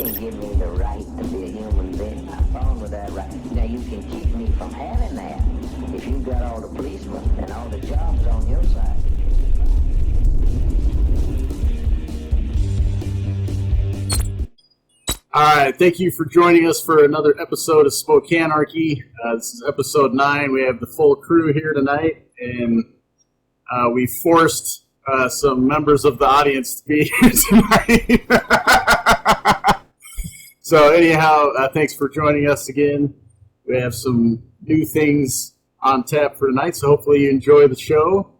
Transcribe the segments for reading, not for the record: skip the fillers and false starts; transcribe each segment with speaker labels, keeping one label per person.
Speaker 1: can give me the right to be a human being. I'm fine with that right. Now you can keep me from having that if you've got all the policemen and all the jobs on your side.
Speaker 2: All right, thank you for joining us for another episode of SpokAnarchy. This is episode 9. We have the full crew here tonight, and we forced some members of the audience to be here tonight. So anyhow, thanks for joining us again. We have some new things on tap for tonight, so hopefully you enjoy the show.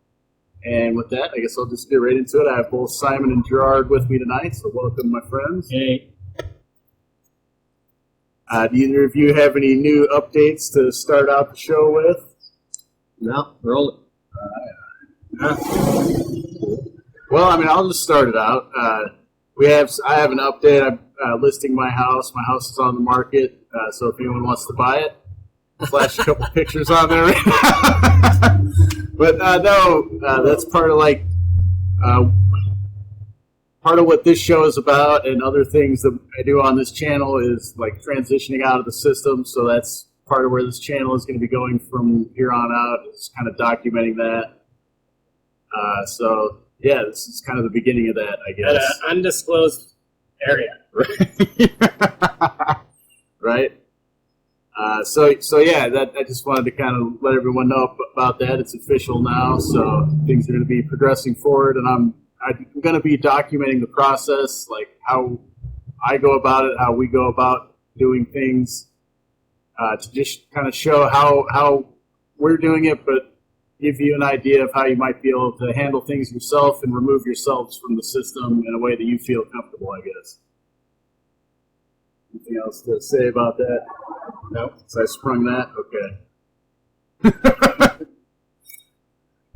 Speaker 2: And with that, I guess I'll just get right into it. I have both Simon and Gerard with me tonight, so welcome, my friends.
Speaker 3: Hey.
Speaker 2: Do either of you have any new updates to start out the show with?
Speaker 3: No, roll it.
Speaker 2: Well, I mean, I'll just start it out. I have an update. I'm listing my house. My house is on the market, so if anyone wants to buy it, flash a couple pictures on there. But no, that's part of part of what this show is about, and other things that I do on this channel is like transitioning out of the system. So that's part of where this channel is going to be going from here on out. It's kind of documenting that. So yeah, this is kind of the beginning of that, I guess.
Speaker 3: At an undisclosed area.
Speaker 2: Right. So yeah, I just wanted to kind of let everyone know about that. It's official now, so things are going to be progressing forward, and I'm going to be documenting the process, like how I go about it, how we go about doing things, to just kind of show how we're doing it, but give you an idea of how you might be able to handle things yourself and remove yourselves from the system in a way that you feel comfortable, I guess. Anything else to say about that? No? So I sprung that? Okay.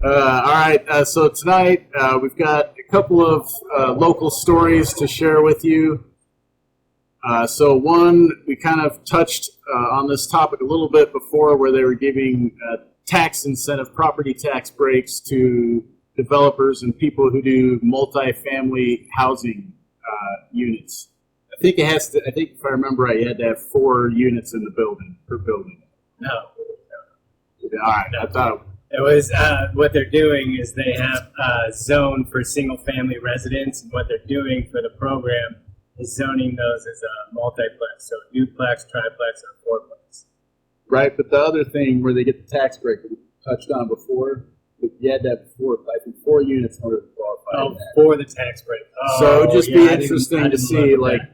Speaker 2: All right, so tonight we've got a couple of local stories to share with you. So one, we kind of touched on this topic a little bit before, where they were giving tax incentive, property tax breaks to developers and people who do multifamily housing units. I think if I remember right, you had to have 4 units in the building, per building.
Speaker 3: No.
Speaker 2: All right, no. I thought
Speaker 3: it was what they're doing is they have a zone for single-family residents, and what they're doing for the program is zoning those as a multiplex, so duplex, triplex, or fourplex.
Speaker 2: Right, but the other thing where they get the tax break that we touched on before, you had to have 4 units in order to qualify.
Speaker 3: Oh, for the tax break. Oh,
Speaker 2: so it would just be interesting to see, like,
Speaker 3: that.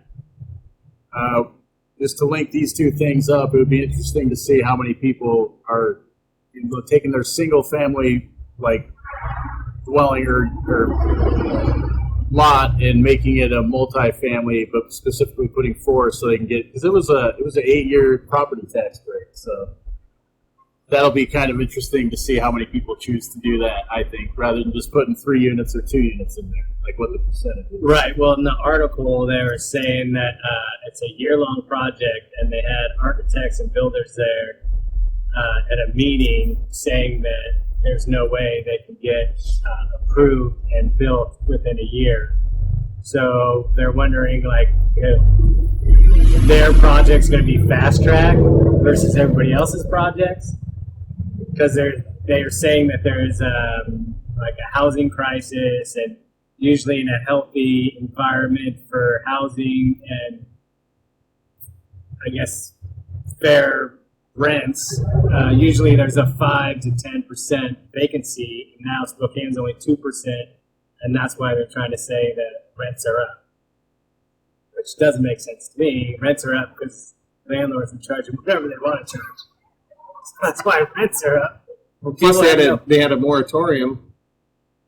Speaker 2: Just to link these two things up, it would be interesting to see how many people are taking their single-family like dwelling or lot and making it a multi-family, but specifically putting 4 so they can get, because it was an 8-year property tax break. So that'll be kind of interesting to see how many people choose to do that, I think, rather than just putting 3 units or 2 units in there, like what the percentage is.
Speaker 3: Right. Well, in the article, they were saying that it's a year-long project, and they had architects and builders there at a meeting saying that there's no way they can get approved and built within a year. So they're wondering, like, if their project's going to be fast-tracked versus everybody else's projects, because they're saying that there's like a housing crisis, and usually in a healthy environment for housing and I guess fair rents, usually there's a 5 to 10% vacancy. Now Spokane's only 2%, and that's why they're trying to say that rents are up, which doesn't make sense to me. Rents are up because landlords are charging whatever they want to charge. So that's why rents are up.
Speaker 4: Well, plus they had a moratorium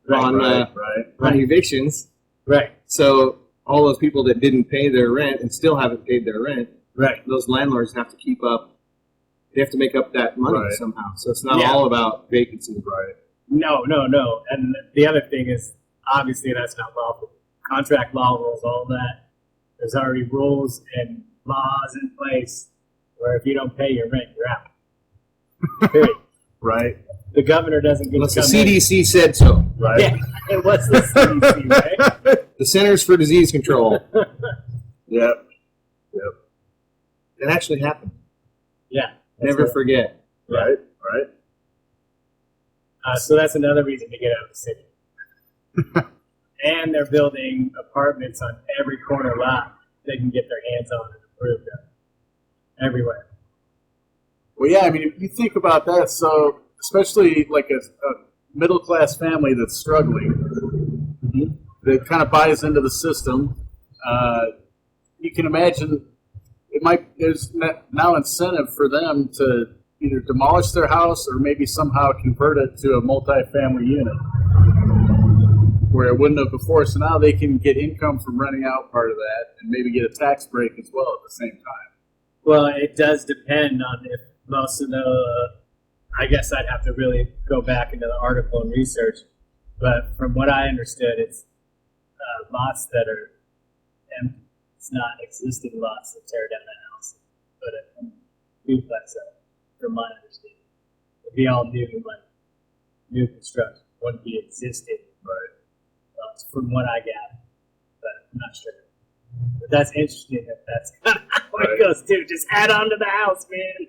Speaker 4: on evictions.
Speaker 3: Right.
Speaker 4: So all those people that didn't pay their rent and still haven't paid their rent,
Speaker 3: right,
Speaker 4: those landlords have to keep up. They have to make up that money somehow. So it's not all about vacancy.
Speaker 2: Right.
Speaker 3: No. And the other thing is, obviously, that's not lawful. Contract law rules all that. There's already rules and laws in place where if you don't pay your rent, you're out. Period.
Speaker 2: Right.
Speaker 3: The governor doesn't get
Speaker 4: Unless
Speaker 3: to
Speaker 4: the
Speaker 3: come
Speaker 4: CDC said so.
Speaker 2: Right.
Speaker 3: Yeah. And what's the CDC, right?
Speaker 4: The Centers for Disease Control.
Speaker 2: Yep. Yep.
Speaker 4: It actually happened.
Speaker 3: Yeah.
Speaker 4: Never forget.
Speaker 2: Right.
Speaker 3: So that's another reason to get out of the city. And they're building apartments on every corner lot they can get their hands on and approved of. Everywhere.
Speaker 2: Well, yeah, I mean, if you think about that, so especially like a middle class family that's struggling, that kind of buys into the system, you can imagine there's now incentive for them to either demolish their house or maybe somehow convert it to a multi-family unit where it wouldn't have before. So now they can get income from renting out part of that and maybe get a tax break as well at the same time.
Speaker 3: Well, it does depend on if most of the, I guess I'd have to really go back into the article and research, but from what I understood, it's lots that are empty. It's not existing lots that tear down a house, but a duplex up, from my understanding. It'd be all new, like new construction, wouldn't be existing.
Speaker 2: Right.
Speaker 3: From what I gather, but I'm not sure. But that's interesting if that's kind of how it goes too. Just add on to the house, man.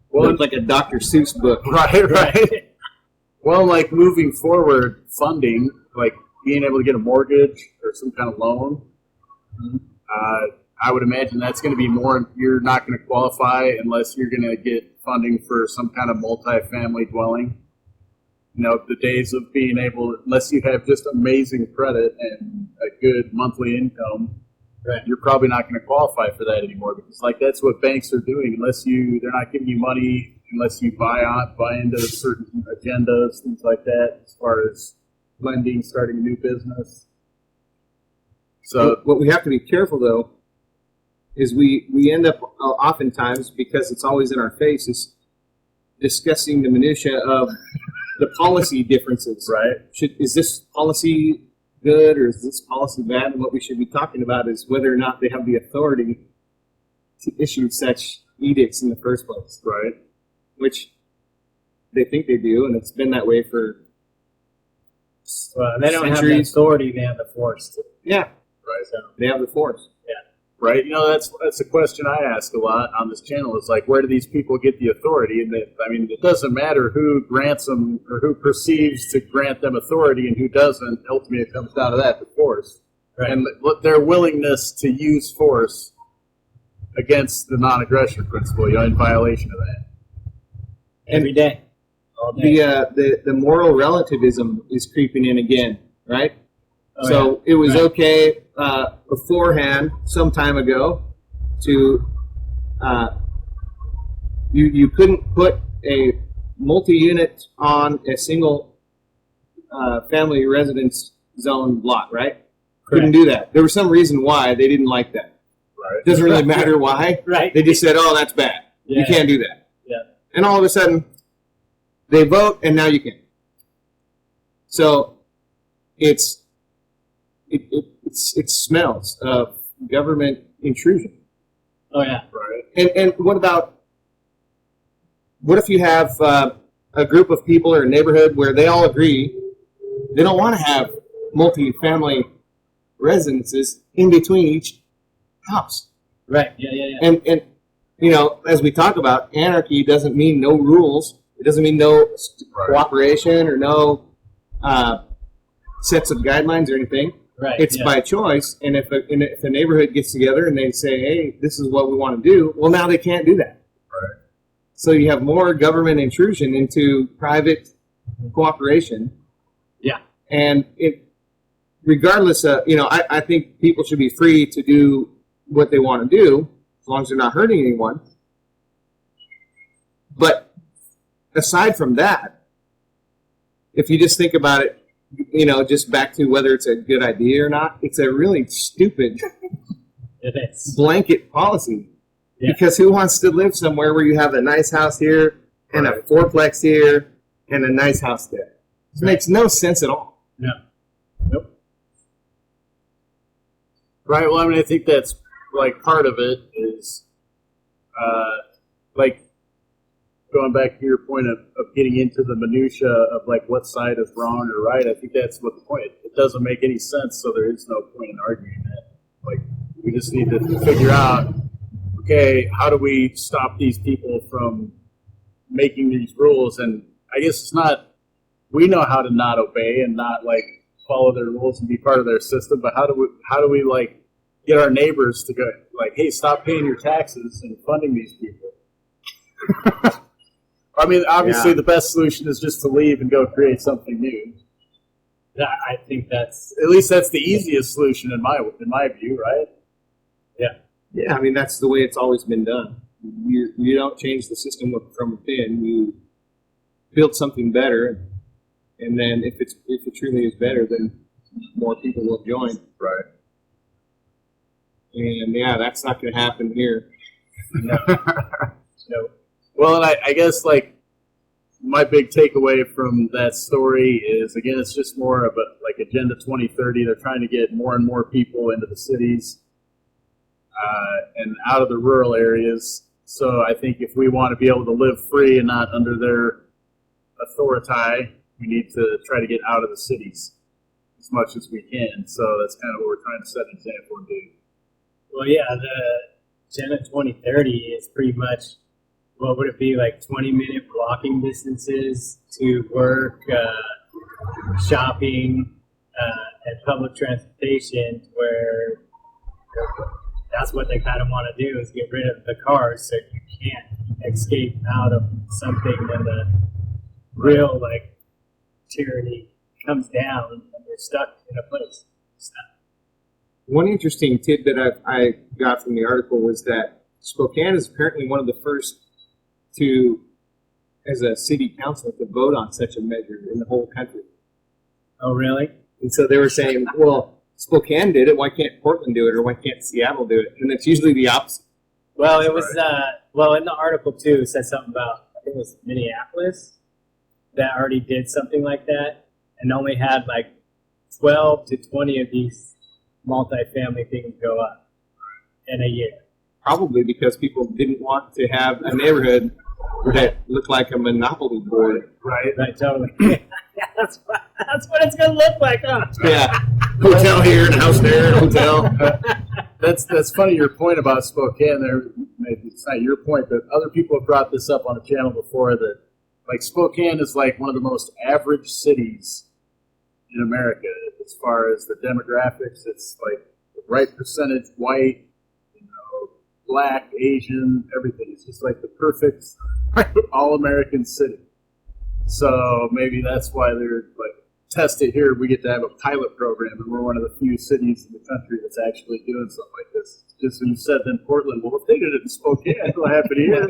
Speaker 4: Well, it's like a Dr. Seuss book.
Speaker 2: Right. Well, like moving forward, funding, like being able to get a mortgage or some kind of loan, I would imagine that's going to be more. You're not going to qualify unless you're going to get funding for some kind of multi-family dwelling. You know, the days of being able, unless you have just amazing credit and a good monthly income,
Speaker 3: Right.
Speaker 2: you're probably not going to qualify for that anymore because, like, that's what banks are doing. They're not giving you money unless you buy into certain agendas, things like that, as far as lending, starting a new business. So,
Speaker 4: what we have to be careful though is we end up oftentimes, because it's always in our faces, discussing the minutia of the policy differences.
Speaker 2: right,
Speaker 4: Is this policy good or is this policy bad? And what we should be talking about is whether or not they have the authority to issue such edicts in the first place,
Speaker 2: right.
Speaker 4: which they think they do, and it's been that way for
Speaker 3: Well, they don't have the
Speaker 4: centuries.
Speaker 3: authority; they have the force to.
Speaker 4: Yeah,
Speaker 2: Right.
Speaker 3: So,
Speaker 4: they have the force.
Speaker 2: Right. You know, that's a question I ask a lot on this channel. Is like, where do these people get the authority? And it doesn't matter who grants them or who perceives to grant them authority and who doesn't. Ultimately, it comes down to that, the force,
Speaker 3: right.
Speaker 2: and their willingness to use force against the non-aggression principle. In violation of that.
Speaker 3: Every day, all day.
Speaker 4: The moral relativism is creeping in again, right?
Speaker 3: Oh,
Speaker 4: So it was
Speaker 3: Right.
Speaker 4: okay beforehand, some time ago, to you couldn't put a multi-unit on a single family residence zone lot, right? Couldn't do that. There was some reason why they didn't like that.
Speaker 2: Right.
Speaker 4: Doesn't really matter why.
Speaker 3: Right.
Speaker 4: They just said, "Oh, that's bad.
Speaker 3: Yeah.
Speaker 4: You can't do that."
Speaker 3: Yeah.
Speaker 4: And all of a sudden, they vote, and now you can. So it smells of government intrusion.
Speaker 3: Oh yeah.
Speaker 2: Right.
Speaker 4: And what if you have a group of people or a neighborhood where they all agree they don't want to have multi-family residences in between each house?
Speaker 3: Right. Yeah.
Speaker 4: And you know, as we talk about, anarchy doesn't mean no rules. It doesn't mean no cooperation or no sets of guidelines or anything.
Speaker 3: Right.
Speaker 4: It's by choice. And if a neighborhood gets together and they say, "Hey, this is what we want to do," well, now they can't do that.
Speaker 2: Right.
Speaker 4: So you have more government intrusion into private cooperation.
Speaker 3: Yeah.
Speaker 4: And regardless of, I think people should be free to do what they want to do as long as they're not hurting anyone. But aside from that, if you just think about it, just back to whether it's a good idea or not, it's a really stupid
Speaker 3: It is.
Speaker 4: blanket policy.
Speaker 3: Yeah.
Speaker 4: Because who wants to live somewhere where you have a nice house here and a fourplex here and a nice house there? It makes no sense at all.
Speaker 3: No. Nope.
Speaker 2: Right. Well, I mean, I think that's like part of it is, like going back to your point of getting into the minutia of like what side is wrong or right. I think that's what the point. It doesn't make any sense, so there is no point in arguing that. Like We just need to figure out, okay, how do we stop these people from making these rules? And I guess it's not, we know how to not obey and not like follow their rules and be part of their system, but how do we like get our neighbors to go like, hey, stop paying your taxes and funding these people? I mean, obviously the best solution is just to leave and go create something new.
Speaker 3: I think that's
Speaker 2: At least that's the easiest solution in my view, right?
Speaker 4: Yeah, I mean, that's the way it's always been done. You don't change the system from within. You build something better, and then if it truly is better, then more people will join.
Speaker 2: Right.
Speaker 4: And yeah, that's not going to happen here.
Speaker 3: no.
Speaker 2: Well, and I guess like my big takeaway from that story is, again, it's just more of a like Agenda 2030. They're trying to get more and more people into the cities and out of the rural areas. So I think if we want to be able to live free and not under their authority, we need to try to get out of the cities as much as we can. So that's kind of what we're trying to set an example and do.
Speaker 3: Well, yeah, the Agenda 2030 is pretty much, what would it be, like 20-minute walking distances to work, shopping, and public transportation, where that's what they kind of want to do, is get rid of the cars so you can't escape out of something when the real like tyranny comes down and you're stuck in a place.
Speaker 4: One interesting tidbit I got from the article was that Spokane is apparently one of the first to, as a city council, to vote on such a measure in the whole country.
Speaker 3: Oh, really?
Speaker 4: And so they were saying, well, Spokane did it, why can't Portland do it, or why can't Seattle do it? And it's usually the opposite.
Speaker 3: Well, it was, well, in the article, too, it said something about, I think it was Minneapolis, that already did something like that, and only had like 12 to 20 of these multifamily things go up in a year.
Speaker 4: Probably because people didn't want to have a neighborhood that looked like a monopoly board.
Speaker 2: Right.
Speaker 3: Right, totally. That's what it's going to look like, huh?
Speaker 4: Yeah. Hotel here and a house there and a hotel.
Speaker 2: That's funny, your point about Spokane there. Maybe it's not your point, but other people have brought this up on a channel before, that like Spokane is like one of the most average cities in America as far as the demographics. It's like the right percentage white, Black, Asian, everything. It's just like the perfect all-American city. So maybe that's why they're like, test it here. We get to have a pilot program, and we're one of the few cities in the country that's actually doing something like this. Just when you said in Portland, well, if they did it in Spokane, it'll happen here.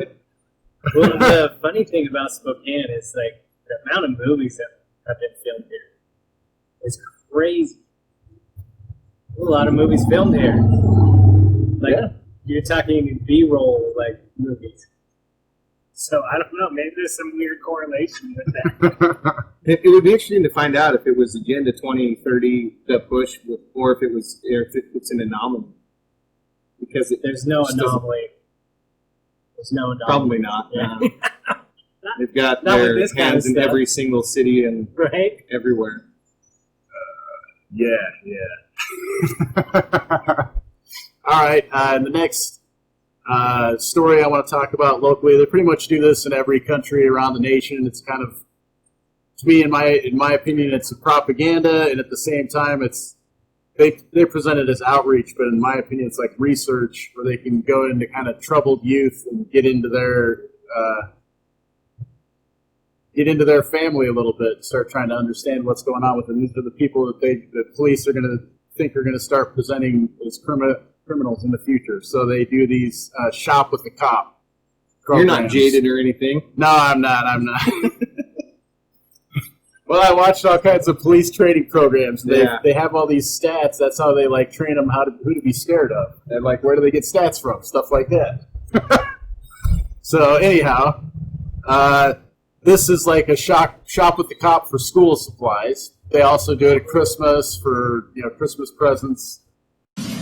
Speaker 3: Well, the funny thing about Spokane is like the amount of movies that have been filmed here is crazy. A lot of movies filmed here. Like,
Speaker 2: yeah.
Speaker 3: You're talking B-roll like movies. So I don't know. Maybe there's some weird correlation with that.
Speaker 4: It would be interesting to find out if it was Agenda 2030 the push, or if it's an anomaly. Because
Speaker 3: there's no anomaly. There's no anomaly.
Speaker 4: Probably not.
Speaker 3: Yeah.
Speaker 4: They've got
Speaker 3: Not
Speaker 4: their
Speaker 3: with this kind
Speaker 4: hands
Speaker 3: of
Speaker 4: in
Speaker 3: stuff.
Speaker 4: every single city and
Speaker 3: Right?
Speaker 4: everywhere.
Speaker 2: Yeah. All right, the next story I want to talk about locally. They pretty much do this in every country around the nation. It's kind of, to me, in my opinion, it's a propaganda, and at the same time, it's they present it as outreach. But in my opinion, it's like research, where they can go into kind of troubled youth and get into their family a little bit, start trying to understand what's going on with them. These are the people that the police are going to think are going to start presenting as criminals in the future. So they do these shop with the cop programs.
Speaker 4: You're not jaded or anything.
Speaker 2: No, I'm not. Well, I watched all kinds of police training programs. They have all these stats. That's how they like train them who to be scared of. And like, where do they get stats from? Stuff like that. So anyhow, this is like a shop with the cop for school supplies. They also do it at Christmas for Christmas presents.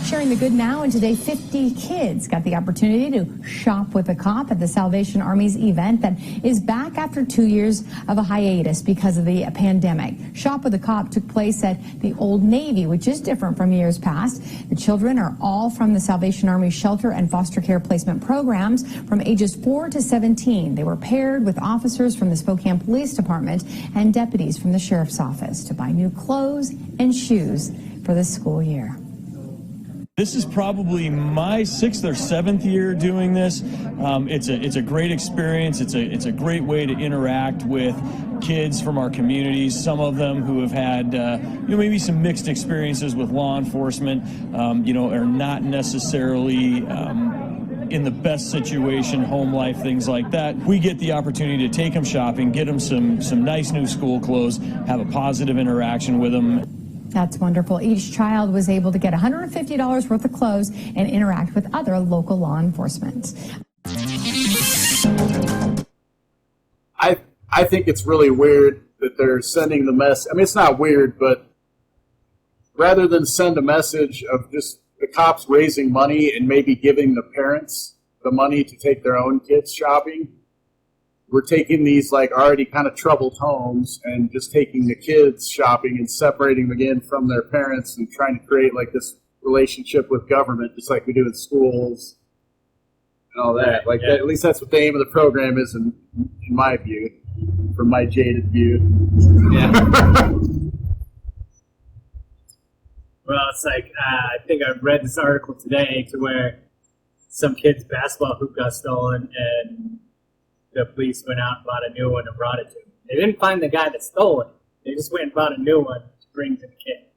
Speaker 5: Sharing the good now, and today 50 kids got the opportunity to shop with a cop at the Salvation Army's event that is back after 2 years of a hiatus because of the pandemic. Shop with a Cop took place at the Old Navy, which is different from years past. The children are all from the Salvation Army shelter and foster care placement programs from ages 4 to 17. They were paired with officers from the Spokane Police Department and deputies from the Sheriff's Office to buy new clothes and shoes for the school year.
Speaker 6: This is probably my 6th or 7th year doing this. It's a great experience. It's a great way to interact with kids from our communities. Some of them who have had maybe some mixed experiences with law enforcement, are not necessarily in the best situation, home life, things like that. We get the opportunity to take them shopping, get them some nice new school clothes, have a positive interaction with them.
Speaker 5: That's wonderful. Each child was able to get $150 worth of clothes and interact with other local law enforcement.
Speaker 2: I think it's really weird that they're sending the message. I mean, it's not weird, but rather than send a message of just the cops raising money and maybe giving the parents the money to take their own kids shopping, we're taking these like already kind of troubled homes and just taking the kids shopping and separating them again from their parents and trying to create like this relationship with government, just like we do in schools and all that. Like that, at least that's what the aim of the program is, in my view, from my jaded view.
Speaker 3: Yeah. Well, it's like I think I read this article today to where some kid's basketball hoop got stolen and the police went out and bought a new one and brought it to him. They didn't find the guy that stole it. They just went and bought a new one to bring to the kid.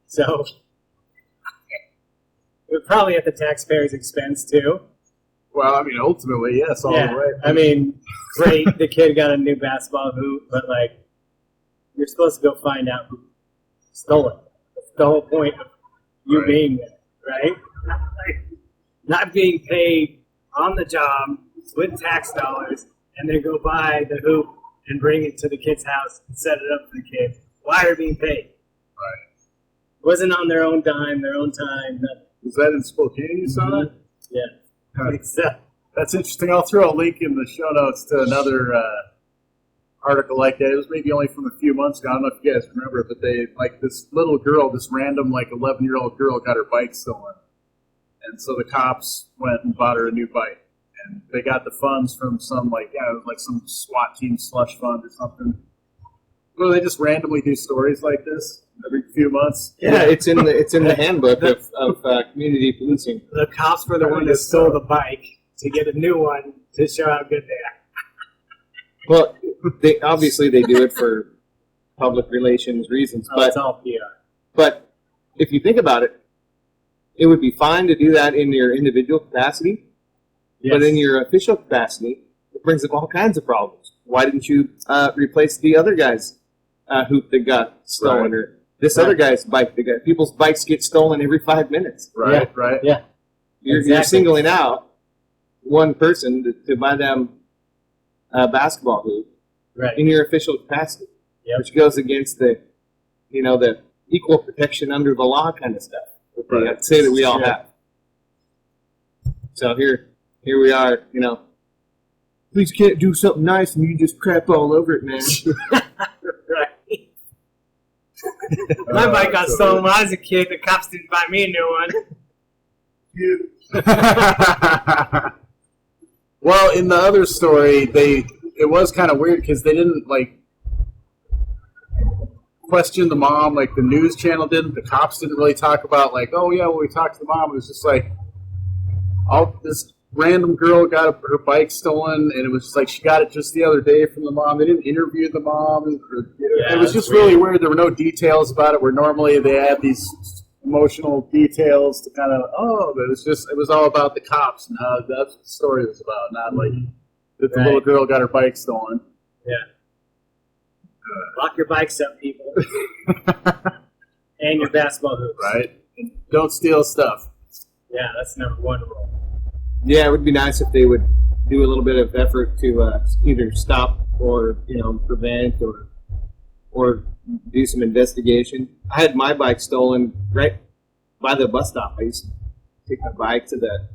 Speaker 3: So, it was probably at the taxpayer's expense, too.
Speaker 2: Well, I mean, ultimately, yes, all the way.
Speaker 3: I mean, great, the kid got a new basketball hoop, but, like, you're supposed to go find out who stole it. That's the whole point of you being there, right? Not being paid on the job with tax dollars, and then go buy the hoop and bring it to the kid's house and set it up for the kid. Why are being paid?
Speaker 2: Right.
Speaker 3: It wasn't on their own dime, their own time. Nothing.
Speaker 2: Was that in Spokane you saw that?
Speaker 3: Yeah.
Speaker 2: Huh. That's interesting. I'll throw a link in the show notes to another article like that. It was maybe only from a few months ago. I don't know if you guys remember, but they, like, this little girl, this random, like, 11-year-old girl got her bike stolen. And so the cops went and bought her a new bike. And they got the funds from some, like, some SWAT team slush fund or something. Well, they just randomly do stories like this every few months.
Speaker 4: Yeah, it's in the handbook of community policing.
Speaker 3: The cops were the one that stole the bike to get a new one to show how good they are.
Speaker 4: Well, they do it for public relations reasons, but
Speaker 3: it's all PR.
Speaker 4: But if you think about it, it would be fine to do that in your individual capacity. Yes. But in your official capacity, it brings up all kinds of problems. Why didn't you replace the other guy's hoop that got stolen, right, or this other guy's bike? People's bikes get stolen every 5 minutes.
Speaker 2: Right, yeah. Right.
Speaker 4: Yeah. You're singling out one person to buy them a basketball hoop, right, in your official capacity, which goes against the equal protection under the law kind of stuff that they say that we all have. So here we are, Police can't do something nice and you just crap all over it, man.
Speaker 3: Right. My bike got stolen when I was a kid. The cops didn't buy me a new one.
Speaker 2: Well, in the other story, it was kind of weird because they didn't, question the mom, like the news channel didn't. The cops didn't really talk about, oh, yeah, when we talked to the mom, it was just this random girl got her bike stolen, and it was just she got it just the other day from the mom. They didn't interview the mom. It was just really weird. There were no details about it, where normally they add these emotional details to kind of, but it was all about the cops and how that's what the story was about, not that the little girl got her bike stolen.
Speaker 3: Yeah. Lock your bikes up, people. And your basketball hoops.
Speaker 2: Right. And don't steal stuff.
Speaker 3: Yeah, that's number one rule.
Speaker 4: Yeah, it would be nice if they would do a little bit of effort to either stop or prevent or do some investigation. I had my bike stolen right by the bus stop. I used to take my bike to the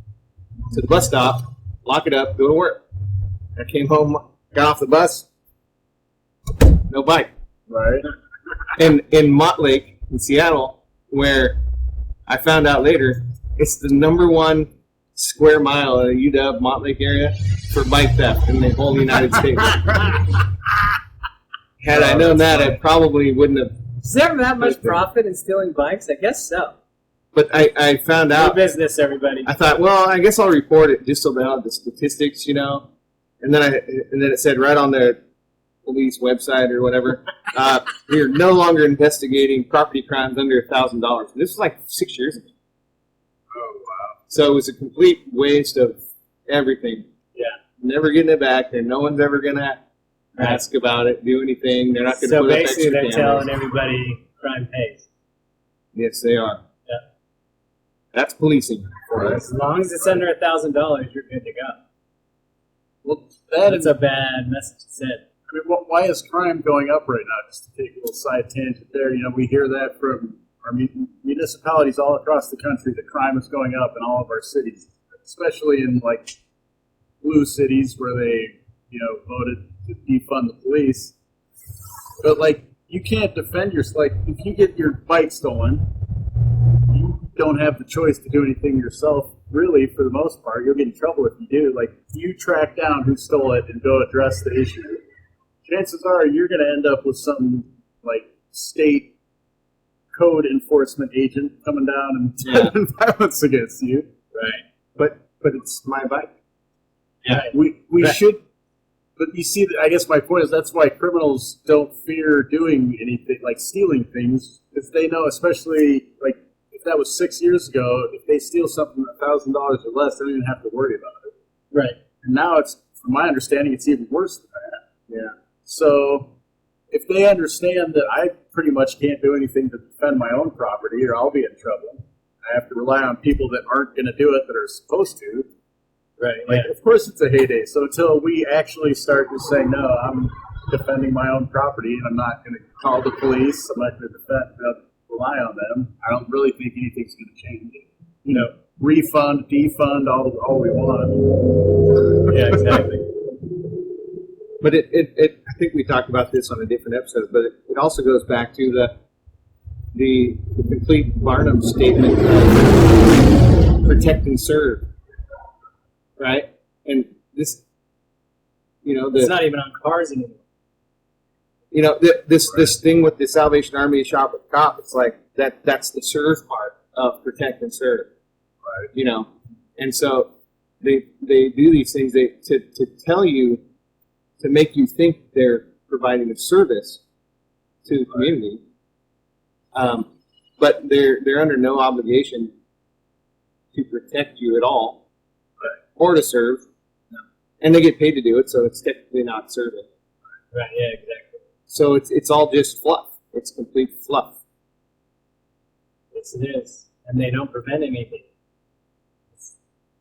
Speaker 4: bus stop, lock it up, go to work. I came home, got off the bus, no bike.
Speaker 2: Right.
Speaker 4: And in Montlake, in Seattle, where I found out later, it's the #1 square mile in the UW Montlake area for bike theft in the whole United States. Had I known that, I probably wouldn't have.
Speaker 3: Is there that much profit in stealing bikes? I guess so.
Speaker 4: But I found
Speaker 3: New
Speaker 4: out.
Speaker 3: business, everybody.
Speaker 4: I thought, well, I guess I'll report it just so they have the statistics, you know. And then it said right on the police website or whatever, we're no longer investigating property crimes under $1,000. This was like 6 years ago.
Speaker 2: Oh, wow.
Speaker 4: So it was a complete waste of everything.
Speaker 3: Yeah.
Speaker 4: Never getting it back there. No one's ever going to ask about it, do anything. They're not going to
Speaker 3: So
Speaker 4: put up
Speaker 3: basically,
Speaker 4: extra
Speaker 3: they're
Speaker 4: cameras.
Speaker 3: telling everybody crime pays.
Speaker 4: Yes, they are.
Speaker 3: Yeah.
Speaker 4: That's policing.
Speaker 3: As long as it's under $1,000, you're good to go.
Speaker 2: Well, that
Speaker 3: That's
Speaker 2: is
Speaker 3: a bad message to send.
Speaker 2: I mean, why is crime going up right now? Just to take a little side tangent there, you know, we hear that from our municipalities all across the country that crime is going up in all of our cities, especially in like blue cities where they, you know, voted to defund the police. But like, you can't defend yourself. Like, if you get your bike stolen, you don't have the choice to do anything yourself. Really, for the most part, you'll get in trouble if you do. Like, if you track down who stole it and go address the issue, chances are you're going to end up with some like state code enforcement agent coming down and threatening violence against you.
Speaker 3: Right.
Speaker 2: But it's my bike.
Speaker 3: Yeah.
Speaker 2: We should. But you see, I guess my point is that's why criminals don't fear doing anything like stealing things, because they know, especially like if that was 6 years ago, if they steal something $1,000 or less, they don't even have to worry about it.
Speaker 3: Right.
Speaker 2: And now it's, from my understanding, it's even worse than that.
Speaker 4: Yeah.
Speaker 2: So if they understand that I pretty much can't do anything to defend my own property or I'll be in trouble, I have to rely on people that aren't going to do it that are supposed to.
Speaker 3: Right.
Speaker 2: Like, of course it's a heyday. So until we actually start to say, no, I'm defending my own property and I'm not going to call the police, I'm not going to rely on them, I don't really think anything's going to change. You know, refund, defund, all we want.
Speaker 3: Yeah, exactly.
Speaker 4: But I think we talked about this on a different episode, but it also goes back to the complete Barnum statement of protect and serve, right? And this, you know,
Speaker 3: It's not even on cars anymore.
Speaker 4: you know, this thing with the Salvation Army shop with cop, it's like that's the serve part of protect and serve, right? You know, and so they do these things to tell you, to make you think they're providing a service to the community, but they're under no obligation to protect you at all, or to serve, and they get paid to do it, so it's technically not serving.
Speaker 3: Right. Yeah. Exactly.
Speaker 4: So it's all just fluff. It's complete fluff.
Speaker 3: Yes, it is, and they don't prevent anything.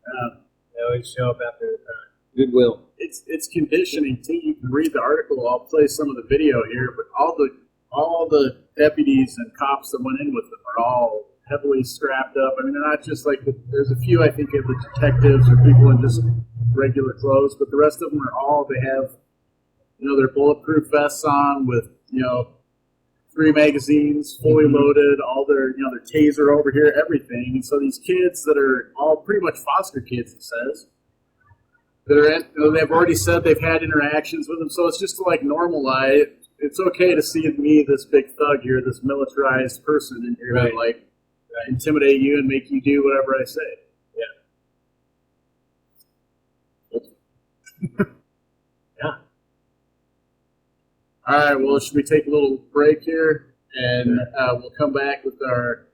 Speaker 3: They always show up after the crime.
Speaker 4: Goodwill.
Speaker 2: It's conditioning too. You can read the article. I'll play some of the video here, but all the deputies and cops that went in with them are all heavily strapped up. I mean, they're not just like there's a few, I think, of the detectives or people in just regular clothes, but the rest of them are all, they have, you know, their bulletproof vests on with, you know, 3 magazines fully loaded, all their, you know, their taser over here, everything. And so these kids that are all pretty much foster kids, it says, that are, you know, they've already said they've had interactions with them, so it's just to like normalize. It's okay to see me, this big thug here, this militarized person in here,
Speaker 3: Right.
Speaker 2: to like intimidate you and make you do whatever I say.
Speaker 3: Yeah.
Speaker 2: All right. Well, should we take a little break here, and we'll come back with our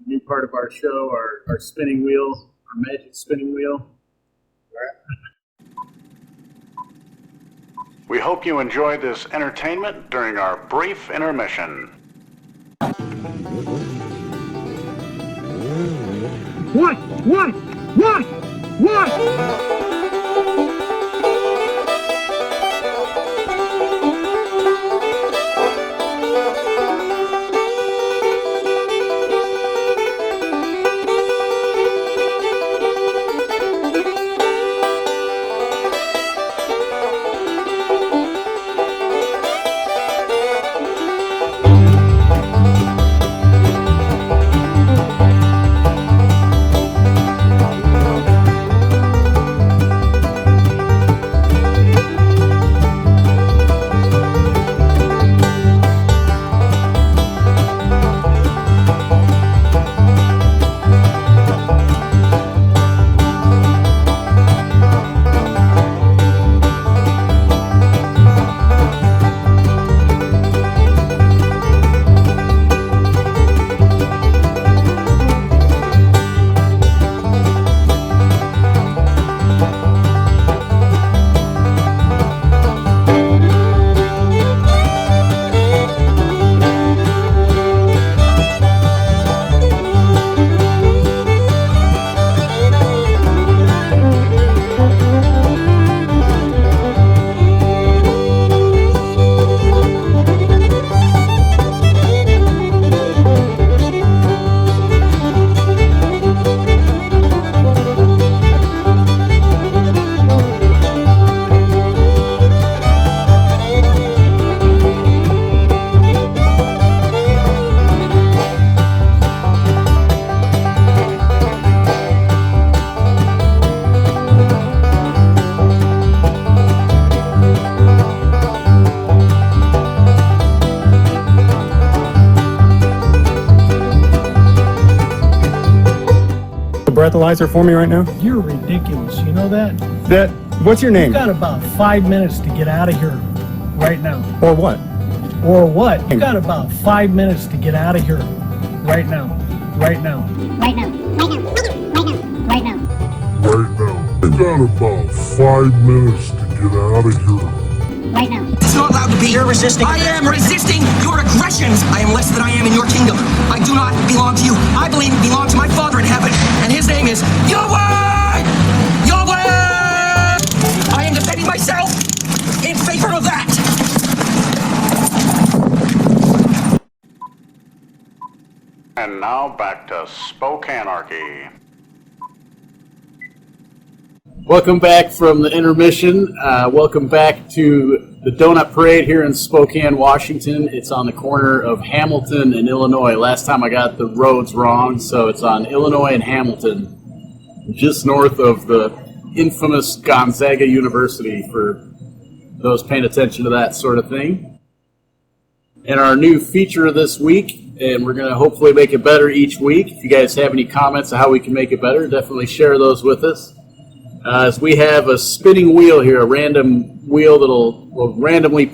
Speaker 2: new part of our show, our spinning wheel, our magic spinning wheel.
Speaker 7: We hope you enjoyed this entertainment during our brief intermission.
Speaker 8: What?
Speaker 9: breathalyzer for me right now?
Speaker 10: You're ridiculous. You know that?
Speaker 9: What's your name?
Speaker 10: You've got about 5 minutes to get out of here right now.
Speaker 9: Or what?
Speaker 10: Or what? You've got about 5 minutes to get out of here right now. Right now.
Speaker 11: Right now. Right now. Right now. Right now.
Speaker 8: Right now. You got about 5 minutes to get out of here.
Speaker 11: Right now.
Speaker 12: It's not allowed to be. You're resisting. I am resisting your aggressions. I am less than I am in your kingdom. I do not belong to you. I belong to my Father in heaven, and his name is Yahweh! Yahweh! I am defending myself in favor of that.
Speaker 7: And now back to SpokAnarchy.
Speaker 2: Welcome back from the intermission. Welcome back to the Donut Parade here in Spokane, Washington. It's on the corner of Hamilton and Illinois. Last time I got the roads wrong, so it's on Illinois and Hamilton, just north of the infamous Gonzaga University, for those paying attention to that sort of thing. And our new feature this week, and we're going to hopefully make it better each week. If you guys have any comments on how we can make it better, definitely share those with us. As we have a spinning wheel here, a random wheel will randomly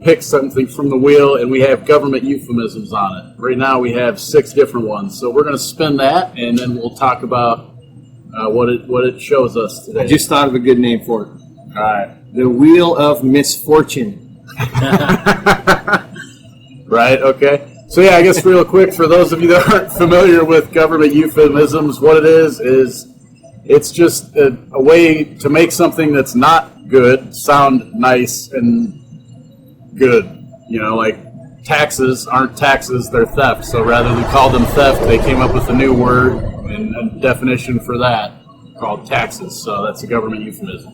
Speaker 2: pick something from the wheel, and we have government euphemisms on it. Right now we have 6 different ones. So we're going to spin that, and then we'll talk about what it shows us today.
Speaker 4: I just thought of a good name for it.
Speaker 2: All right.
Speaker 4: The Wheel of Misfortune.
Speaker 2: Right, okay. So yeah, I guess real quick, for those of you that aren't familiar with government euphemisms, what it is it's just a way to make something that's not good sound nice and good. You know, like taxes aren't taxes, they're theft. So rather than call them theft, they came up with a new word and a definition for that called taxes. So that's a government euphemism.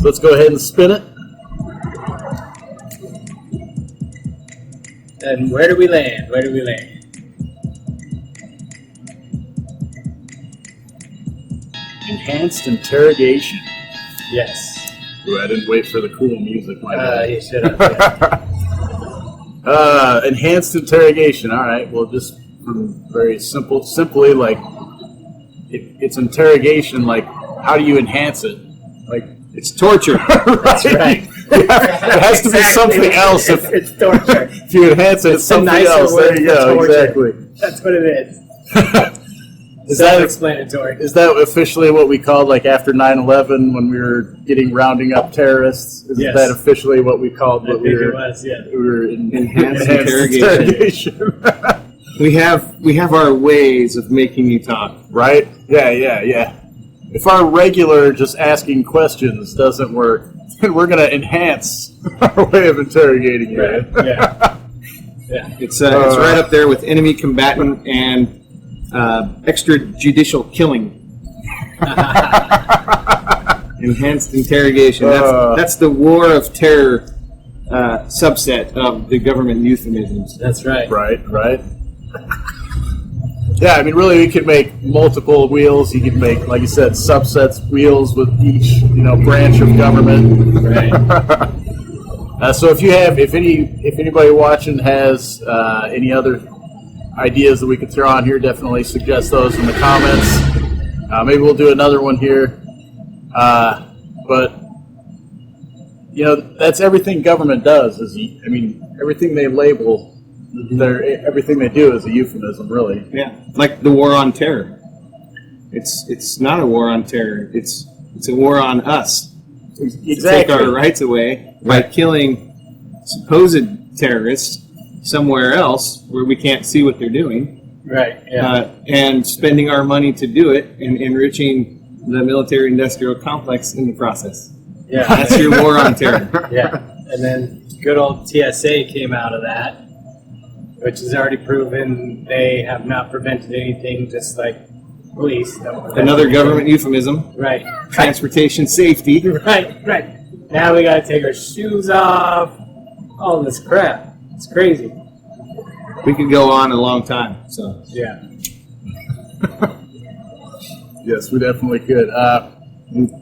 Speaker 2: So let's go ahead and spin it.
Speaker 3: And where do we land? Where do we land?
Speaker 2: Enhanced interrogation.
Speaker 3: Yes.
Speaker 2: Ooh, I didn't wait for the cool music. My bad.
Speaker 3: You should have.
Speaker 2: Enhanced interrogation. All right. Well, just very simply, like it's interrogation. Like, how do you enhance it? Like,
Speaker 4: it's torture.
Speaker 2: That's right. It has to be something else.
Speaker 3: If it's torture.
Speaker 2: If you enhance it, it's something else. There you go. Exactly.
Speaker 3: That's what it is.
Speaker 2: Is that
Speaker 3: self-explanatory?
Speaker 2: Is that officially what we called, like, after 9/11 when we were rounding up terrorists? Is that officially what we called what we were?
Speaker 3: It was, yeah.
Speaker 2: We were in
Speaker 4: enhanced interrogation. We have our ways of making you talk,
Speaker 2: right? Yeah. If our regular just asking questions doesn't work, then we're going to enhance our way of interrogating you.
Speaker 3: Right. Yeah. Yeah.
Speaker 4: It's right up there with enemy combatant and extrajudicial killing. Enhanced interrogation. That's the war of terror subset of the government euphemisms.
Speaker 3: That's right.
Speaker 2: Right. Yeah, I mean, really, we could make multiple wheels. You could make, like you said, subsets wheels with each, branch of government.
Speaker 3: Right.
Speaker 2: So if anybody watching has any other ideas that we could throw on here, definitely suggest those in the comments. Maybe we'll do another one here. But that's everything government does. Everything they label. Everything they do is a euphemism, really.
Speaker 4: Yeah, like the war on terror. It's not a war on terror. It's a war on us.
Speaker 2: Exactly.
Speaker 4: To take our rights away by killing supposed terrorists somewhere else where we can't see what they're doing.
Speaker 3: Right. Yeah.
Speaker 4: And spending our money to do it and enriching the military-industrial complex in the process.
Speaker 3: Yeah.
Speaker 4: That's your war on terror.
Speaker 3: Yeah. And then good old TSA came out of that, which is already proven they have not prevented anything, just like police.
Speaker 4: Another government euphemism.
Speaker 3: Right.
Speaker 4: Transportation safety.
Speaker 3: Right. Now we got to take our shoes off. All this crap. It's crazy.
Speaker 4: We could go on a long time. So
Speaker 3: yeah.
Speaker 2: Yes, we definitely could.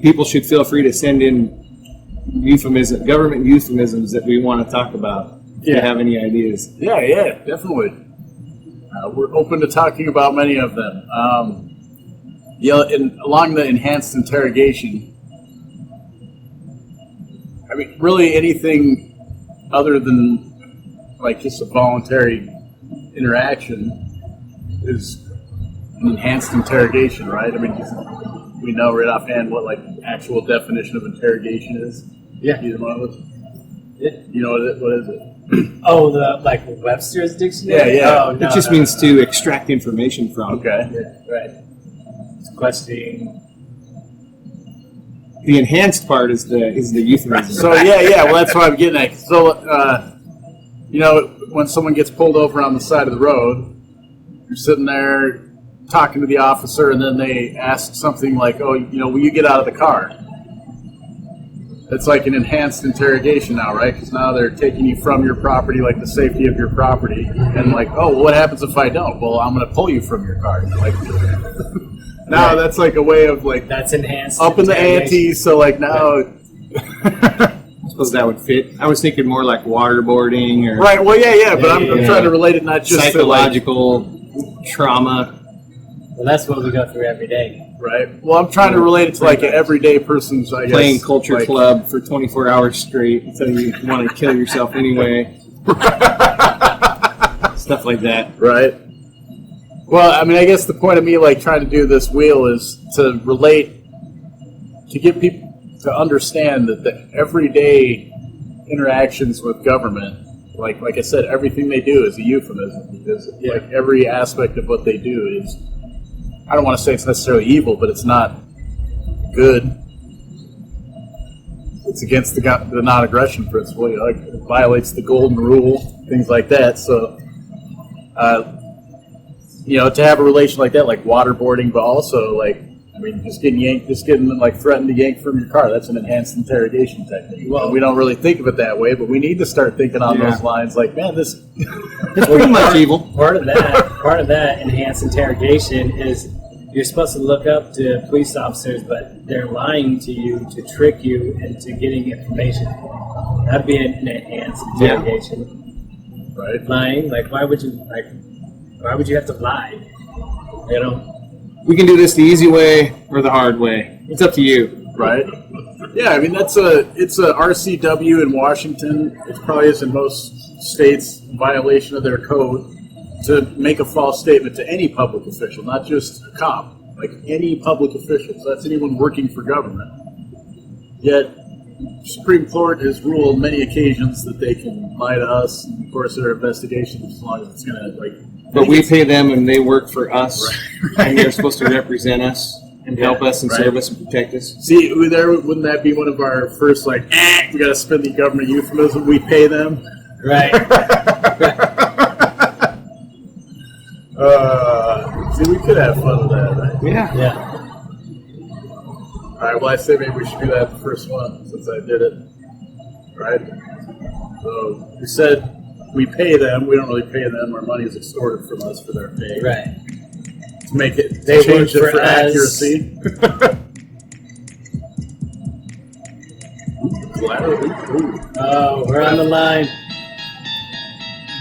Speaker 4: People should feel free to send in government euphemisms that we want to talk about. If you have any ideas.
Speaker 2: Yeah, definitely. We're open to talking about many of them. along the enhanced interrogation, I mean, really anything other than like just a voluntary interaction is an enhanced interrogation, right? I mean, we know right offhand what like actual definition of interrogation is.
Speaker 3: Yeah.
Speaker 2: Either one of us.
Speaker 3: Yeah.
Speaker 2: You know what is it?
Speaker 3: Oh, the like Webster's dictionary.
Speaker 2: Yeah.
Speaker 3: Oh, no,
Speaker 4: It just means to extract information from.
Speaker 2: Okay.
Speaker 3: Yeah, right. It's questioning.
Speaker 4: The enhanced part is the euphemism.
Speaker 2: So yeah. Well, that's what I'm getting at. So, when someone gets pulled over on the side of the road, you're sitting there talking to the officer, and then they ask something like, "Oh, will you get out of the car?" It's like an enhanced interrogation now, right? Because now they're taking you from your property, like the safety of your property, and like, "Oh, well, what happens if I don't?" Well, I'm going to pull you from your car. Like, now that's like a way of like
Speaker 3: that's enhanced
Speaker 2: up in the ante. So like now.
Speaker 4: I suppose that would fit. I was thinking more like waterboarding or
Speaker 2: Right. Well, yeah. But I'm trying to relate it not just
Speaker 4: psychological trauma.
Speaker 3: Well, that's what we go through every day.
Speaker 2: Right. Well, I'm trying to relate it to like an everyday person's, I guess.
Speaker 4: Playing culture club for 24 hours straight until you want to kill yourself anyway. Stuff like that.
Speaker 2: Right. Well, I mean, I guess the point of me like trying to do this wheel is to relate, to get people to understand that the everyday interactions with government, like I said, everything they do is a euphemism because like every aspect of what they do is, I don't want to say it's necessarily evil, but it's not good. It's against the non-aggression principle. Like it violates the golden rule, things like that. So, to have a relation like that, like waterboarding, but also like, I mean, just getting like threatened to yank from your car. That's an enhanced interrogation technique. Well, we don't really think of it that way, but we need to start thinking on those lines. Like, man, this
Speaker 4: it's pretty much evil.
Speaker 3: Part of that enhanced interrogation is you're supposed to look up to police officers, but they're lying to you to trick you into getting information. That'd be an enhanced interrogation.
Speaker 2: Right?
Speaker 3: Lying, like why would you have to lie?
Speaker 4: We can do this the easy way or the hard way. It's up to you.
Speaker 2: Right? Yeah, I mean it's a RCW in Washington. It probably is in most states in violation of their code to make a false statement to any public official, not just a cop, like any public official. So that's anyone working for government. Yet Supreme Court has ruled many occasions that they can lie to us. And of course, there are investigations as long as it's going to like.
Speaker 4: But we pay them and they work for us, right. And they're supposed to represent us and help us and serve us and protect us.
Speaker 2: See, wouldn't that be one of our first, like, we got to spin the government euphemism, we pay them?
Speaker 3: Right.
Speaker 2: See, we could have fun with that, right?
Speaker 3: Yeah.
Speaker 2: All right, well, I say maybe we should do that the first one, since I did it. Right? So, you said we pay them. We don't really pay them. Our money is extorted from us for their pay.
Speaker 3: Right.
Speaker 2: To make it,
Speaker 3: they
Speaker 2: change
Speaker 3: work
Speaker 2: it for accuracy.
Speaker 3: Oh, we're on the line.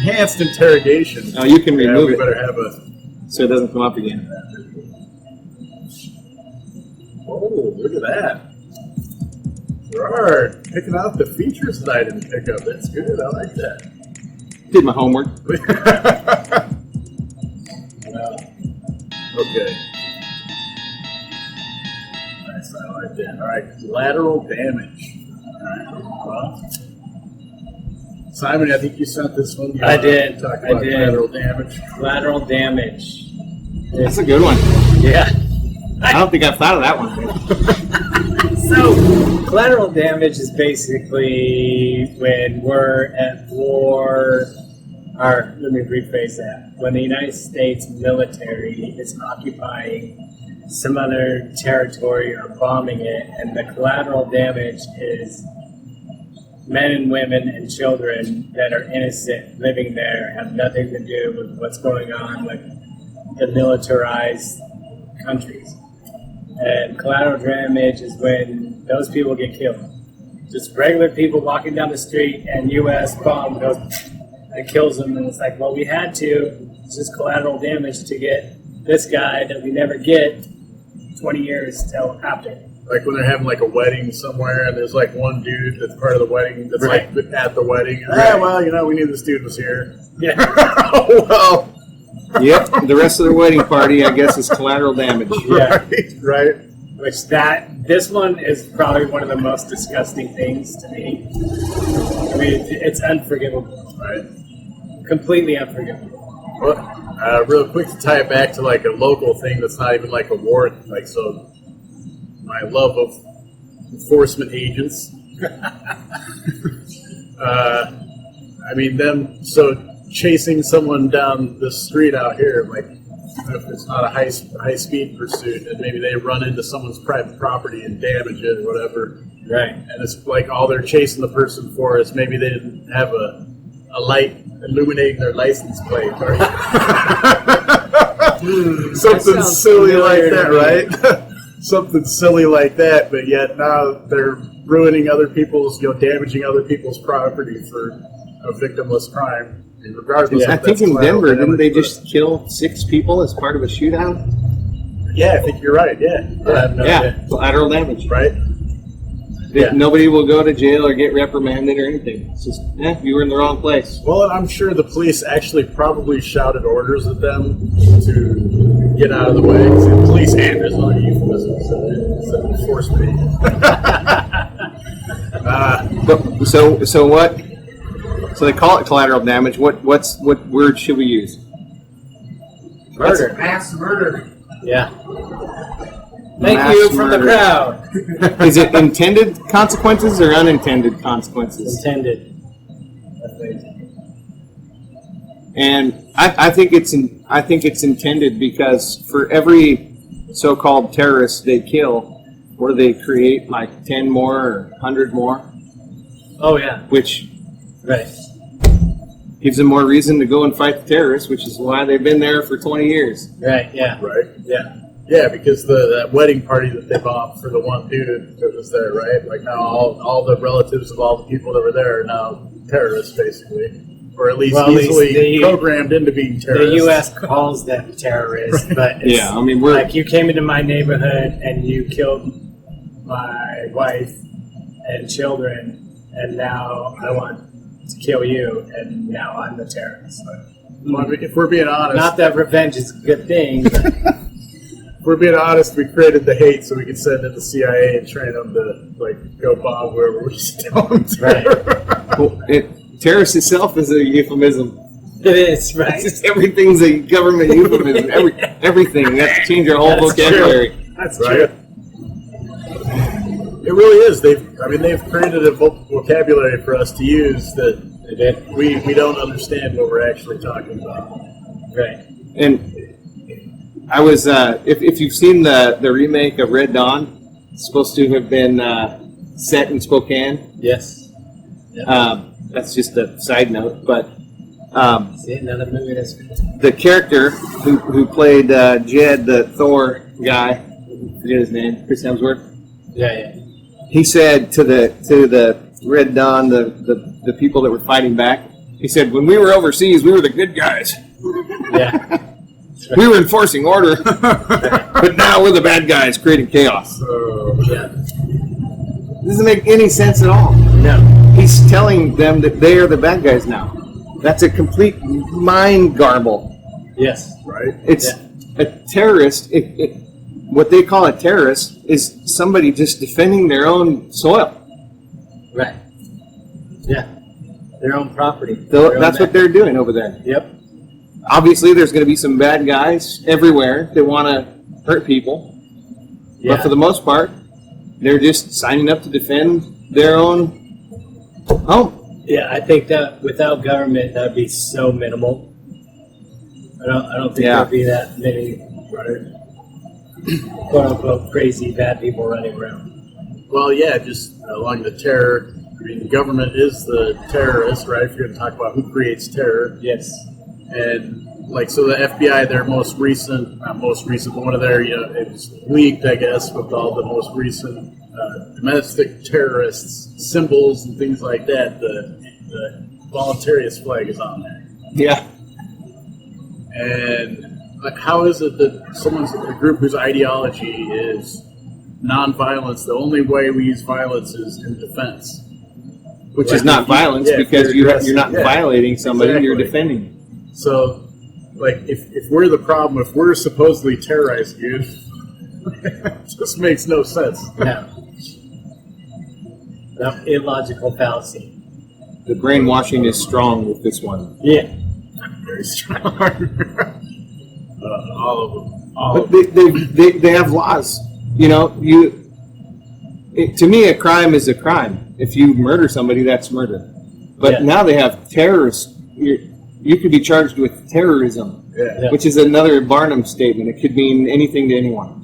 Speaker 2: Enhanced interrogation.
Speaker 4: Oh, you can remove
Speaker 2: we
Speaker 4: it.
Speaker 2: Better have a.
Speaker 4: So it doesn't come up again.
Speaker 2: Oh, look at that. Gerard, picking out the features that I didn't pick up. That's good. I like that.
Speaker 4: Did my homework.
Speaker 2: Okay. Nice, I like that. All right, collateral damage. All right. Well, Simon, I think you sent this one.
Speaker 3: I did.
Speaker 2: Talk about collateral damage.
Speaker 3: Collateral damage.
Speaker 4: That's a good one.
Speaker 3: Yeah.
Speaker 4: I don't think I've thought of that one.
Speaker 3: So, collateral damage is basically when we're at war, or let me rephrase that. When the United States military is occupying some other territory or bombing it, and the collateral damage is men and women and children that are innocent living there, have nothing to do with what's going on with the militarized countries. And collateral damage is when those people get killed. Just regular people walking down the street and U.S. bomb goes and kills them. And it's like, well, we had to. It's just collateral damage to get this guy that we never get 20 years till after.
Speaker 2: Like when they're having like a wedding somewhere, and there's like one dude that's part of the wedding that's like at the wedding.
Speaker 3: Right.
Speaker 2: Well, we knew this dude was here.
Speaker 3: Yeah.
Speaker 2: Oh, well.
Speaker 4: Yep. The rest of the wedding party, I guess, is collateral damage.
Speaker 3: Yeah.
Speaker 2: Right.
Speaker 3: Which this one is probably one of the most disgusting things to me. I mean, it's unforgivable.
Speaker 2: Right.
Speaker 3: Completely unforgivable.
Speaker 2: Well, real quick to tie it back to like a local thing that's not even like a war. Like, so my love of enforcement agents. I mean, chasing someone down the street out here, like, if it's not a high speed pursuit, and maybe they run into someone's private property and damage it or whatever.
Speaker 3: Right.
Speaker 2: And it's like all they're chasing the person for is maybe they didn't have a light illuminating their license plate or something silly like that, right? Something silly like that, but yet now they're ruining other people's, damaging other people's property for a victimless crime. And regardless,
Speaker 4: I think in Denver, didn't they just kill 6 people as part of a shootout?
Speaker 2: Yeah, I think you're right. Yeah,
Speaker 4: collateral damage,
Speaker 2: right?
Speaker 4: Nobody will go to jail or get reprimanded or anything. It's just, you were in the wrong place.
Speaker 2: Well, I'm sure the police actually probably shouted orders at them to get out of the way. The police hand is not a euphemism, so it's an enforcement.
Speaker 4: So what? So they call it collateral damage. What word should we use?
Speaker 3: Murder.
Speaker 2: Mass murder.
Speaker 3: Yeah. Thank you from the crowd.
Speaker 4: Is it intended consequences or unintended consequences?
Speaker 3: Intended.
Speaker 4: And I think it's intended because for every so-called terrorist they kill, what do they create? Like 10 more or 100 more?
Speaker 3: Oh yeah.
Speaker 4: Which
Speaker 3: right.
Speaker 4: gives them more reason to go and fight the terrorists, which is why they've been there for 20 years.
Speaker 3: Right. Yeah.
Speaker 2: Right. Yeah. Yeah, because that wedding party that they bombed for the one dude that was there, right? Like now all the relatives of all the people that were there are now terrorists, basically. Or at least easily programmed into being terrorists.
Speaker 3: The U.S. calls them terrorists, but it's
Speaker 4: I mean, we're
Speaker 3: like you came into my neighborhood and you killed my wife and children, and now I want to kill you, and now I'm the terrorist.
Speaker 2: Well, if we're being honest,
Speaker 3: not that revenge is a good thing. But
Speaker 2: if we're being honest, we created the hate so we could send in the CIA and train them to go bomb wherever we tell them to.
Speaker 3: Right.
Speaker 4: Well, terrorist itself is a euphemism.
Speaker 3: It is, right?
Speaker 4: It's just everything's a government euphemism. Everything. You have to change our whole vocabulary.
Speaker 3: True. That's
Speaker 2: right.
Speaker 3: True.
Speaker 2: It really is. They've created a vocabulary for us to use that we don't understand what we're actually talking about.
Speaker 3: Right.
Speaker 4: And I was, if you've seen the remake of Red Dawn, it's supposed to have been set in Spokane.
Speaker 3: Yes. Yep.
Speaker 4: That's just a side note, but
Speaker 3: see another movie that's
Speaker 4: the character who played Jed, the Thor guy, I forget his name, Chris Hemsworth.
Speaker 3: Yeah.
Speaker 4: He said to the Red Dawn, the people that were fighting back, he said, when we were overseas, we were the good guys.
Speaker 3: Yeah.
Speaker 4: We were enforcing order, but now we're the bad guys creating chaos.
Speaker 3: Yeah.
Speaker 4: Doesn't make any sense at all.
Speaker 3: No.
Speaker 4: He's telling them that they are the bad guys now. That's a complete mind garble.
Speaker 3: Yes.
Speaker 2: Right?
Speaker 4: It's a terrorist. What they call a terrorist is somebody just defending their own soil.
Speaker 3: Right. Yeah. Their own property.
Speaker 4: That's what they're doing over there.
Speaker 3: Yep.
Speaker 4: Obviously, there's going to be some bad guys everywhere that want to hurt people.
Speaker 3: Yeah.
Speaker 4: But for the most part, they're just signing up to defend their own home.
Speaker 3: Yeah, I think that without government, that would be so minimal. I don't think there'd be that many quote unquote crazy bad people running around.
Speaker 2: Well, yeah, just along the terror. I mean, the government is the terrorist, right? If you're going to talk about who creates terror.
Speaker 3: Yes.
Speaker 2: And so the FBI, their not most recent, but one of their, it was leaked, I guess, with all the most recent domestic terrorists symbols and things like that. The voluntariist flag is on there.
Speaker 4: Yeah.
Speaker 2: And like, how is it that someone's a group whose ideology is nonviolence, the only way we use violence is in defense?
Speaker 4: Which is not violence, because you're not violating somebody, you're defending.
Speaker 2: So, like, if we're the problem, if we're supposedly terrorizing you, it just makes no sense.
Speaker 3: Yeah. That illogical fallacy.
Speaker 4: The brainwashing is strong with this one.
Speaker 3: Yeah.
Speaker 2: Very strong. All of them.
Speaker 4: But they have laws. You know, to me, a crime is a crime. If you murder somebody, that's murder. But now they have terrorists. You could be charged with terrorism, which is another Barnum statement. It could mean anything to anyone.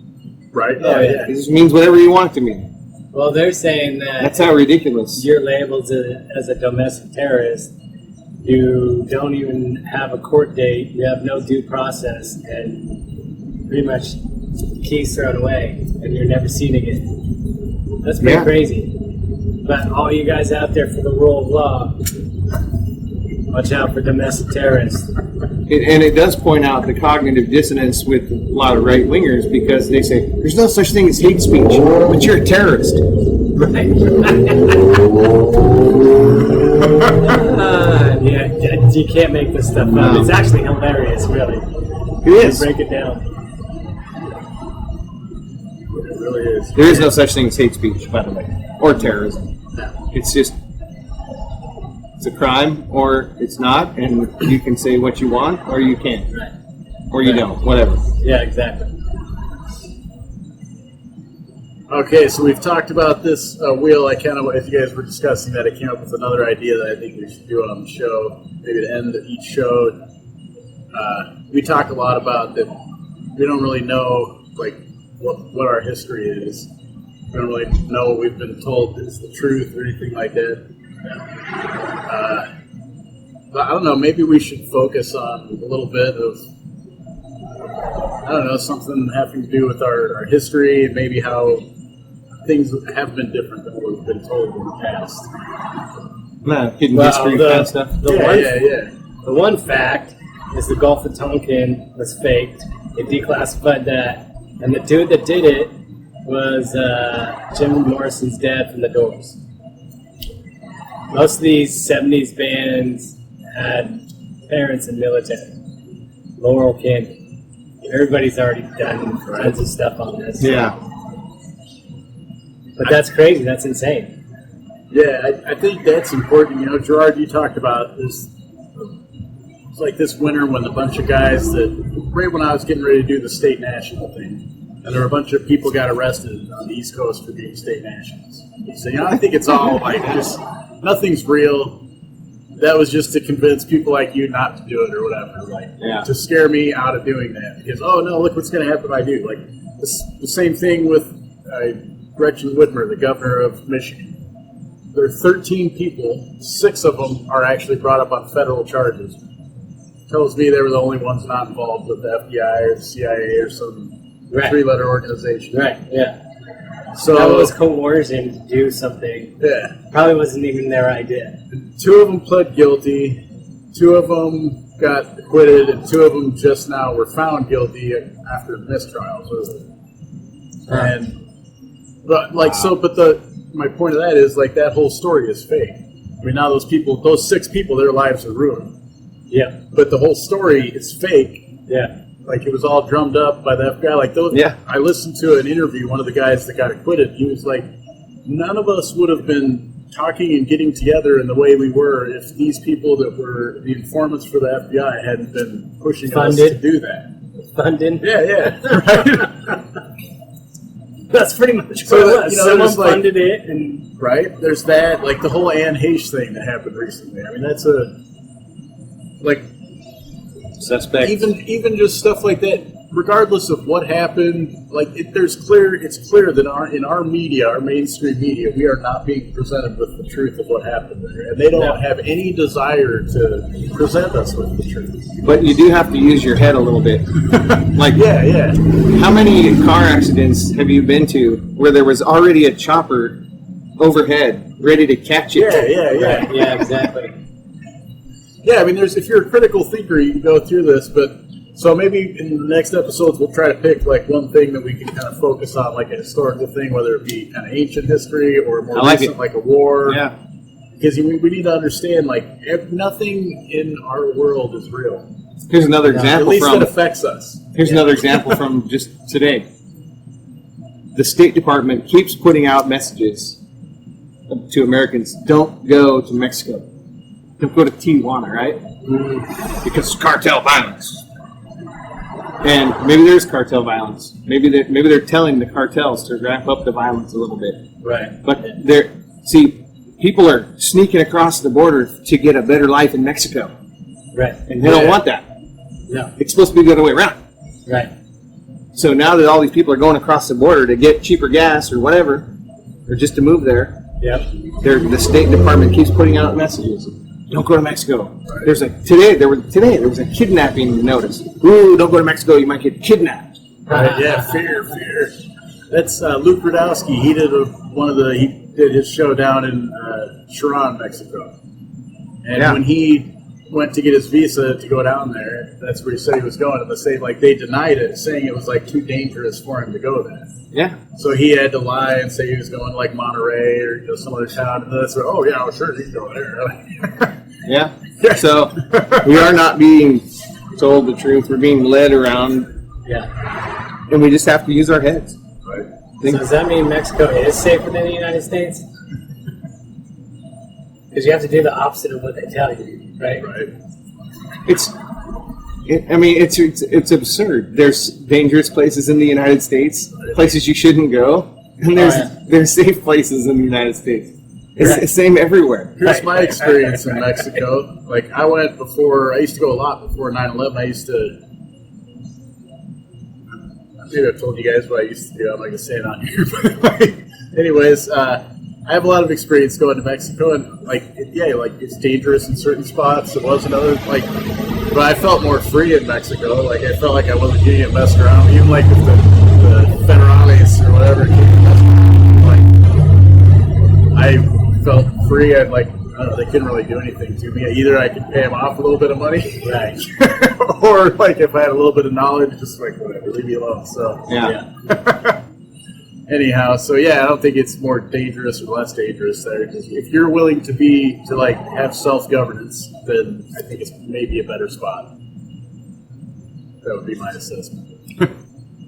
Speaker 2: Right?
Speaker 4: It just means whatever you want it to mean.
Speaker 3: Well, they're saying that
Speaker 4: that's how ridiculous.
Speaker 3: You're labeled as a domestic terrorist. You don't even have a court date. You have no due process, and pretty much keys thrown away, and you're never seen again. That's pretty crazy. But all you guys out there for the rule of law, watch out for domestic terrorists.
Speaker 4: And it does point out the cognitive dissonance with a lot of right-wingers, because they say, there's no such thing as hate speech, but you're a terrorist.
Speaker 3: Right. You can't make this stuff up. No. It's actually hilarious, really.
Speaker 4: It is.
Speaker 3: Break it down.
Speaker 2: It really is.
Speaker 4: There is no such thing as hate speech, by the way, or terrorism.
Speaker 3: No.
Speaker 4: It's just, it's a crime, or it's not, and you can say what you want, or you can't.
Speaker 3: Right.
Speaker 4: Or you don't, whatever.
Speaker 3: Yeah, exactly.
Speaker 2: Okay, so we've talked about this wheel. I kind of, if you guys were discussing that, I came up with another idea that I think we should do on the show, maybe to end each show. We talk a lot about that we don't really know, like, what our history is. We don't really know what we've been told is the truth or anything like that. But I don't know, maybe we should focus on a little bit of, I don't know, something having to do with our history and maybe how things have been different than what we've been told in the past.
Speaker 4: Hidden history kind of stuff.
Speaker 3: The one fact is the Gulf of Tonkin was faked. They declassified that. And the dude that did it was Jim Morrison's dad from The Doors. Most of these 70s bands had parents in military. Laurel Candy. Everybody's already done tons of stuff on this.
Speaker 4: Yeah.
Speaker 3: But that's crazy. That's insane.
Speaker 2: Yeah, I think that's important. You know, Gerard, you talked about this. It's like this winter when a bunch of guys right when I was getting ready to do the state national thing, and there were a bunch of people got arrested on the East Coast for being state nationals. So, you know, I think it's all like just nothing's real. That was just to convince people like you not to do it or whatever, like to scare me out of doing that. Because, oh no, look what's going to happen if I do. Like the same thing with Gretchen Whitmer, the governor of Michigan. There are 13 people, 6 of them are actually brought up on federal charges. Tells me they were the only ones not involved with the FBI or the CIA or some 3-letter organization.
Speaker 3: Right, yeah.
Speaker 2: So
Speaker 3: that was coercion to do something.
Speaker 2: Yeah.
Speaker 3: Probably wasn't even their idea.
Speaker 2: 2 of them pled guilty, 2 of them got acquitted, and 2 of them just now were found guilty after mistrials. And my point of that is, like, that whole story is fake. I mean, now those 6 people, their lives are ruined.
Speaker 3: Yeah.
Speaker 2: But the whole story is fake.
Speaker 3: Yeah.
Speaker 2: Like, it was all drummed up by the FBI. Like, those. Yeah. I listened to an interview, one of the guys that got acquitted, he was like, none of us would have been talking and getting together in the way we were if these people that were the informants for the FBI hadn't been pushing us to do that.
Speaker 3: Funding?
Speaker 2: Yeah. Right?
Speaker 3: That's pretty much what it was.
Speaker 2: You know,
Speaker 3: someone funded it, and
Speaker 2: there's that, like the whole Anne Heche thing that happened recently. I mean, that's
Speaker 4: suspect.
Speaker 2: Even just stuff like that. Regardless of what happened, like it's clear that in our media, our mainstream media, we are not being presented with the truth of what happened there, and they don't have any desire to present us with the truth.
Speaker 4: But you do have to use your head a little bit. Like,
Speaker 2: yeah.
Speaker 4: How many car accidents have you been to where there was already a chopper overhead ready to catch it?
Speaker 2: Yeah.
Speaker 3: Yeah, exactly.
Speaker 2: Yeah, I mean, if you're a critical thinker, you can go through this, but So maybe in the next episodes, we'll try to pick like one thing that we can kind of focus on, like a historical thing, whether it be kind of ancient history or more recent, like a war.
Speaker 4: Yeah.
Speaker 2: Because we need to understand, like, nothing in our world is real.
Speaker 4: Here's another example.
Speaker 2: At least it affects us.
Speaker 4: Here's another example from just today. The State Department keeps putting out messages to Americans: don't go to Mexico. Don't go to Tijuana, right? Because it's cartel violence. And maybe there's cartel violence. Maybe they're telling the cartels to ramp up the violence a little bit.
Speaker 2: Right.
Speaker 4: But people are sneaking across the border to get a better life in Mexico.
Speaker 3: Right.
Speaker 4: And they don't want that.
Speaker 3: No.
Speaker 4: It's supposed to be the other way around.
Speaker 3: Right.
Speaker 4: So now that all these people are going across the border to get cheaper gas or whatever, or just to move there, the State Department keeps putting out messages. Don't go to Mexico. Right. There was a kidnapping notice. Ooh, don't go to Mexico, you might get kidnapped.
Speaker 2: Right, yeah, fear. That's Luke Rudowski. He did his show down in Chiron, Mexico. And when he went to get his visa to go down there, that's where he said he was going. And they denied it, saying it was like too dangerous for him to go there.
Speaker 4: Yeah.
Speaker 2: So he had to lie and say he was going to like Monterey or some other town. And that's where, sure, you can go there.
Speaker 4: Yeah. So we are not being told the truth. We're being led around.
Speaker 3: Yeah.
Speaker 4: And we just have to use our heads.
Speaker 2: Right.
Speaker 3: So does that mean Mexico is safer than the United States? Because you have to do the opposite of what they tell you, right?
Speaker 2: Right.
Speaker 4: It's absurd. There's dangerous places in the United States, places you shouldn't go, and there's safe places in the United States. It's the same everywhere.
Speaker 2: Here's my experience in Mexico. Like, I used to go a lot before 9/11. Maybe I've told you guys what I used to do. I'm not going to say it on here. But anyways, I have a lot of experience going to Mexico, and it's dangerous in certain spots. It was another, but I felt more free in Mexico. Like, I felt like I wasn't getting messed around. Even like if the federales or whatever came to mess around, I felt free. I they couldn't really do anything to me. Either I could pay them off a little bit of money,
Speaker 3: right?
Speaker 2: Or if I had a little bit of knowledge, just whatever, leave me alone. So yeah. Anyhow, so I don't think it's more dangerous or less dangerous there. If you're willing to have self-governance, then I think it's maybe a better spot. That would be my assessment.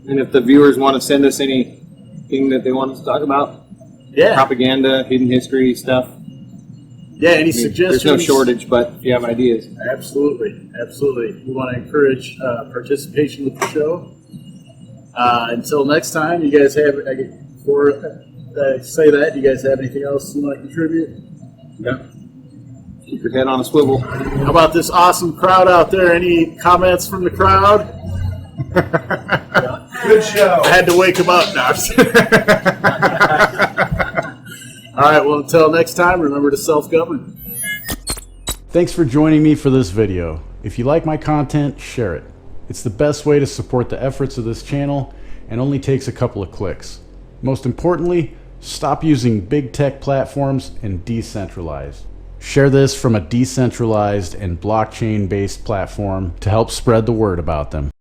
Speaker 4: And if the viewers want to send us anything that they want us to talk about, propaganda, hidden history stuff. Yeah, any suggestions? There's no shortage, but if you have ideas.
Speaker 2: Absolutely. We want to encourage participation with the show. Until next time, you guys have, before I say that, you guys have anything else you want to contribute?
Speaker 4: No. Keep your head on a swivel.
Speaker 2: How about this awesome crowd out there? Any comments from the crowd?
Speaker 13: Good show.
Speaker 2: I had to wake them up now. All right, well, until next time, remember to self-govern.
Speaker 14: Thanks for joining me for this video. If you like my content, share it. It's the best way to support the efforts of this channel and only takes a couple of clicks. Most importantly, stop using big tech platforms and decentralize. Share this from a decentralized and blockchain-based platform to help spread the word about them.